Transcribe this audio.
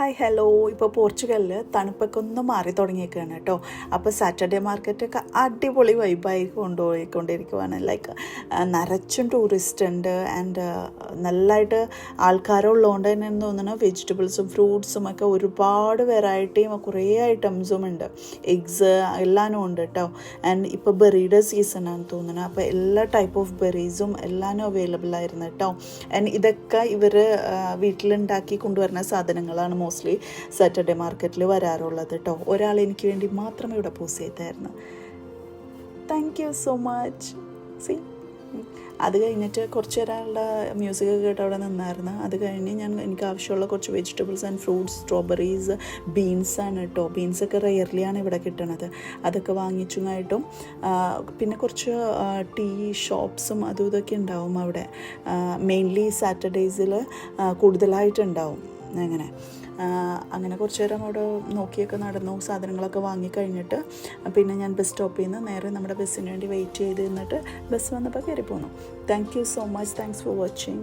Hi hello. ഇപ്പോൾ പോർച്ചുഗലിൽ തണുപ്പൊക്കെ ഒന്ന് മാറി തുടങ്ങിയേക്കാണ് കേട്ടോ. അപ്പോൾ സാറ്റർഡേ മാർക്കറ്റൊക്കെ അടിപൊളി വൈബായി കൊണ്ടുപോയിക്കൊണ്ടിരിക്കുവാണ്. ലൈക്ക് നിറച്ചും ടൂറിസ്റ്റ് ഉണ്ട് ആൻഡ് നല്ലതായിട്ട് ആൾക്കാരുള്ളതുകൊണ്ട് തന്നെ തോന്നുന്നു വെജിറ്റബിൾസും ഫ്രൂട്ട്സും ഒക്കെ ഒരുപാട് വെറൈറ്റിയും കുറേ ഐറ്റംസും ഉണ്ട്. എഗ്സ് എല്ലാനും ഉണ്ട് കേട്ടോ. ആൻഡ് ഇപ്പോൾ ബെറിയുടെ സീസണാണെന്ന് തോന്നുന്നു. അപ്പോൾ എല്ലാ ടൈപ്പ് ഓഫ് ബെറീസും എല്ലാനും അവൈലബിൾ ആയിരുന്നു കേട്ടോ. ആൻഡ് ഇതൊക്കെ ഇവർ വീട്ടിലുണ്ടാക്കി കൊണ്ടുവരുന്ന സാധനങ്ങളാണ് മോസ്റ്റ്ലി സാറ്റർഡേ മാർക്കറ്റിൽ വരാറുള്ളത് കേട്ടോ. ഒരാൾ എനിക്ക് വേണ്ടി മാത്രമേ ഇവിടെ പോസ്റ്റ് ചെയ്തായിരുന്നു. Thank you so much. C അത് കഴിഞ്ഞിട്ട് കുറച്ച് ഒരാളുടെ മ്യൂസിക് കേട്ട് അവിടെ നിന്നായിരുന്നു. അത് കഴിഞ്ഞ് എനിക്ക് ആവശ്യമുള്ള കുറച്ച് വെജിറ്റബിൾസ് ആൻഡ് ഫ്രൂട്ട്സ്, സ്ട്രോബെറീസ്, ബീൻസാണ് കേട്ടോ. ബീൻസൊക്കെ റെയർലിയാണ് ഇവിടെ കിട്ടണത്. അതൊക്കെ വാങ്ങിച്ചുമായിട്ടും പിന്നെ കുറച്ച് ടീ ഷോപ്സും അതും ഇതൊക്കെ ഉണ്ടാവും അവിടെ. മെയിൻലി സാറ്റർഡേയ്സിൽ കൂടുതലായിട്ടുണ്ടാവും. അങ്ങനെ കുറച്ച് നേരം അവിടെ നോക്കിയൊക്കെ നടന്നു. സാധനങ്ങളൊക്കെ വാങ്ങിക്കഴിഞ്ഞിട്ട് പിന്നെ ഞാൻ ബസ് സ്റ്റോപ്പിൽ നിന്ന് നേരെ നമ്മുടെ ബസ്സിന് വേണ്ടി വെയിറ്റ് ചെയ്ത് നിന്നിട്ട് ബസ് വന്നപ്പോൾ കയറി പോന്നു. Thank you so much. Thanks for watching.